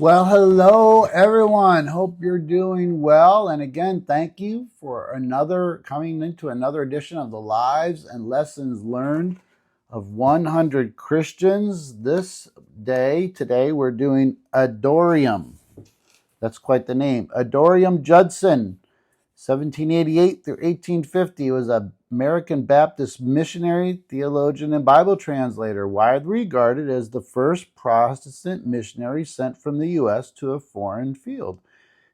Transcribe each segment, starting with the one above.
Well, hello everyone. Hope you're doing well. And again, thank you for coming into another edition of the Lives and Lessons Learned of 100 Christians. Today, we're doing Adorium. That's quite the name. Adorium Judson, 1788 through 1850, was an American Baptist missionary, theologian, and Bible translator, widely regarded as the first Protestant missionary sent from the U.S. to a foreign field.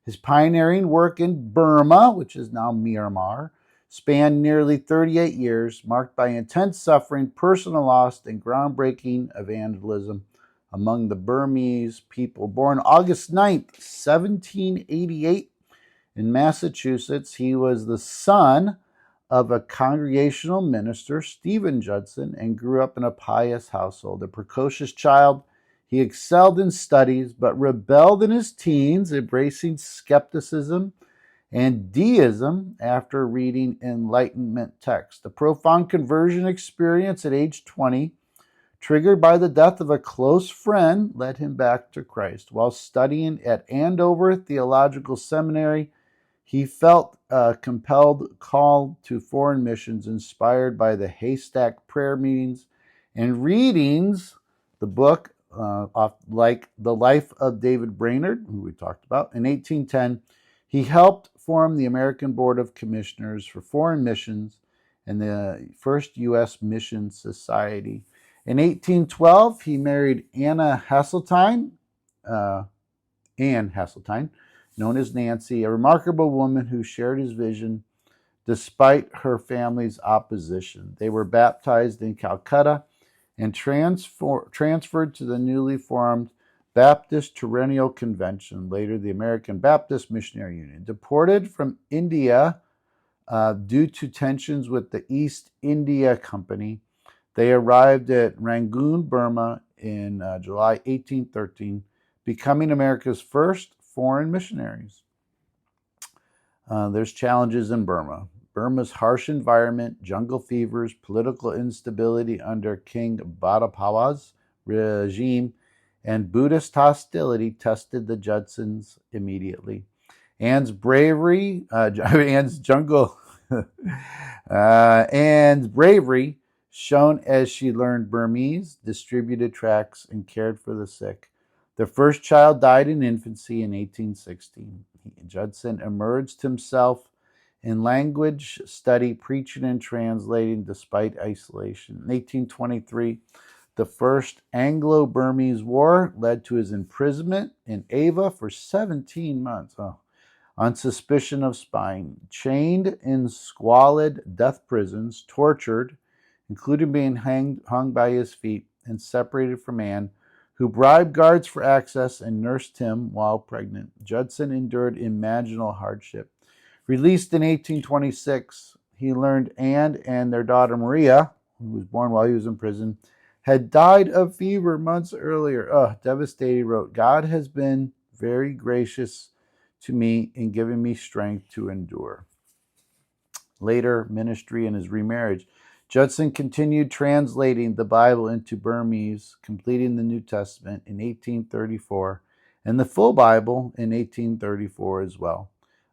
His pioneering work in Burma, which is now Myanmar, spanned nearly 38 years, marked by intense suffering, personal loss, and groundbreaking evangelism among the Burmese people. Born August 9th, 1788, in Massachusetts, he was the son of a congregational minister, Stephen Judson, and grew up in a pious household. A precocious child, he excelled in studies but rebelled in his teens, embracing skepticism and deism after reading Enlightenment texts. A profound conversion experience at age 20, triggered by the death of a close friend, led him back to Christ. While studying at Andover Theological Seminary, he felt a compelled call to foreign missions, inspired by the Haystack prayer meetings and readings, the book like The Life of David Brainerd, who we talked about. In 1810, he helped form the American Board of Commissioners for Foreign Missions and the first U.S. Mission Society. In 1812, he married Anne Hasseltine, known as Nancy, a remarkable woman who shared his vision despite her family's opposition. They were baptized in Calcutta and transferred to the newly formed Baptist Triennial Convention, later the American Baptist Missionary Union. Deported from India due to tensions with the East India Company, they arrived at Rangoon, Burma in July 1813, becoming America's first foreign missionaries. There's challenges in Burma. Burma's harsh environment, jungle fevers, political instability under King Bhadappawa's regime, and Buddhist hostility tested the Judsons immediately. Anne's bravery, Anne's bravery, shown as she learned Burmese, distributed tracts, and cared for the sick. Their first child died in infancy in 1816. Judson immersed himself in language study, preaching and translating despite isolation. In 1823, the First Anglo-Burmese War led to his imprisonment in Ava for 17 months on suspicion of spying. Chained in squalid death prisons, tortured, including being hung by his feet, and separated from Anne, who bribed guards for access and nursed him while pregnant. Judson endured imaginable hardship. Released in 1826, he learned Anne and their daughter Maria, who was born while he was in prison, had died of fever months earlier. Devastated, he wrote, "God has been very gracious to me in giving me strength to endure." Later, ministry and his remarriage. Judson continued translating the Bible into Burmese, completing the New Testament in 1834, and the full Bible in 1834 as well,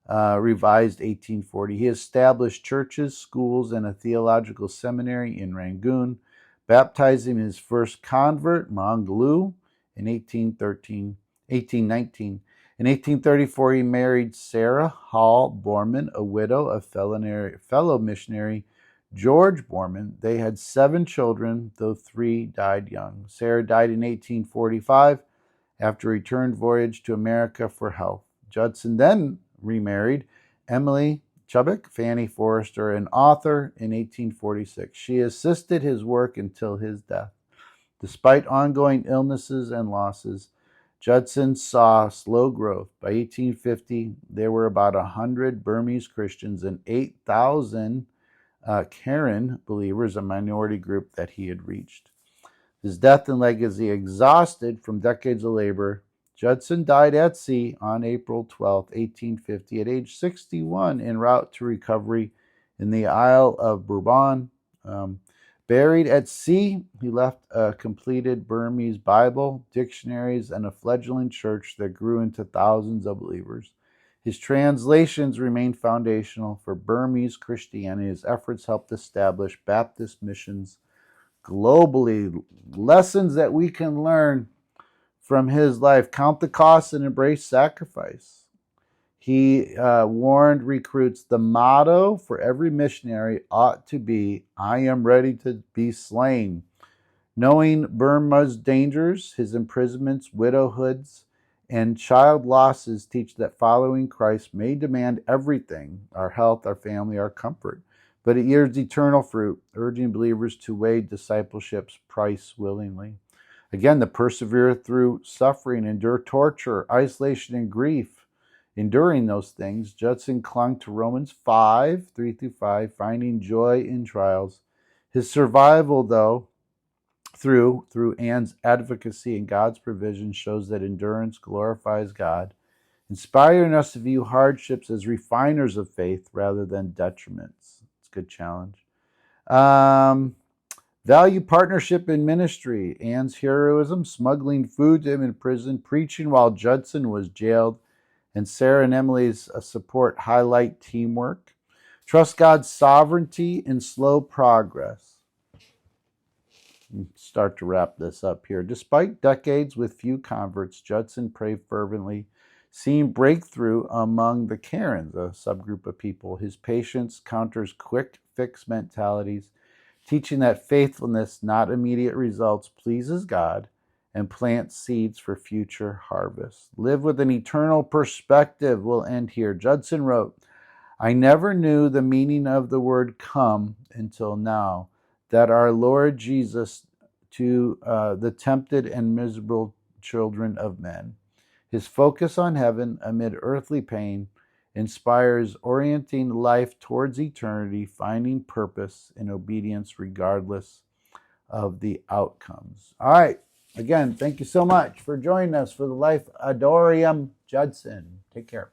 revised 1840. He established churches, schools, and a theological seminary in Rangoon, baptizing his first convert, Monglu, in 1819. In 1834, he married Sarah Hall Borman, a widow of fellow missionary George Borman. They had 7 children, though 3 died young. Sarah died in 1845 after a return voyage to America for health. Judson then remarried Emily Chubbuck, Fanny Forrester, an author, in 1846. She assisted his work until his death. Despite ongoing illnesses and losses, Judson saw slow growth. By 1850, there were about 100 Burmese Christians and 8,000 Karen believers, a minority group that he had reached. His death and legacy, exhausted from decades of labor, Judson died at sea on April 12, 1850, at age 61, en route to recovery in the Isle of Bourbon. Buried at sea, he left a completed Burmese Bible, dictionaries, and a fledgling church that grew into thousands of believers. His translations remain foundational for Burmese Christianity. His efforts helped establish Baptist missions globally. Lessons that we can learn from his life: count the cost and embrace sacrifice. He warned recruits, the motto for every missionary ought to be, I am ready to be slain. Knowing Burma's dangers, his imprisonments, widowhoods, and child losses teach that following Christ may demand everything: our health, our family, our comfort. But it yields eternal fruit, urging believers to weigh discipleship's price willingly. Again, to persevere through suffering, endure torture, isolation, and grief. Enduring those things, Judson clung to Romans 5, 3-5, finding joy in trials. His survival, though, through Anne's advocacy and God's provision, shows that endurance glorifies God, inspiring us to view hardships as refiners of faith rather than detriments. It's a good challenge. Value partnership in ministry. Anne's heroism, smuggling food to him in prison, preaching while Judson was jailed, and Sarah and Emily's support highlight teamwork. Trust God's sovereignty in slow progress. Start to wrap this up here. Despite decades with few converts, Judson prayed fervently, seeing breakthrough among the Karens, a subgroup of people. His patience counters quick fix mentalities, teaching that faithfulness, not immediate results, pleases God and plant seeds for future harvests. Live with an eternal perspective. We'll end here. Judson wrote, I never knew the meaning of the word come until now, that our Lord Jesus to the tempted and miserable children of men. His focus on heaven amid earthly pain inspires orienting life towards eternity, finding purpose in obedience regardless of the outcomes. All right. Again, thank you so much for joining us for the Life Adorium Judson. Take care.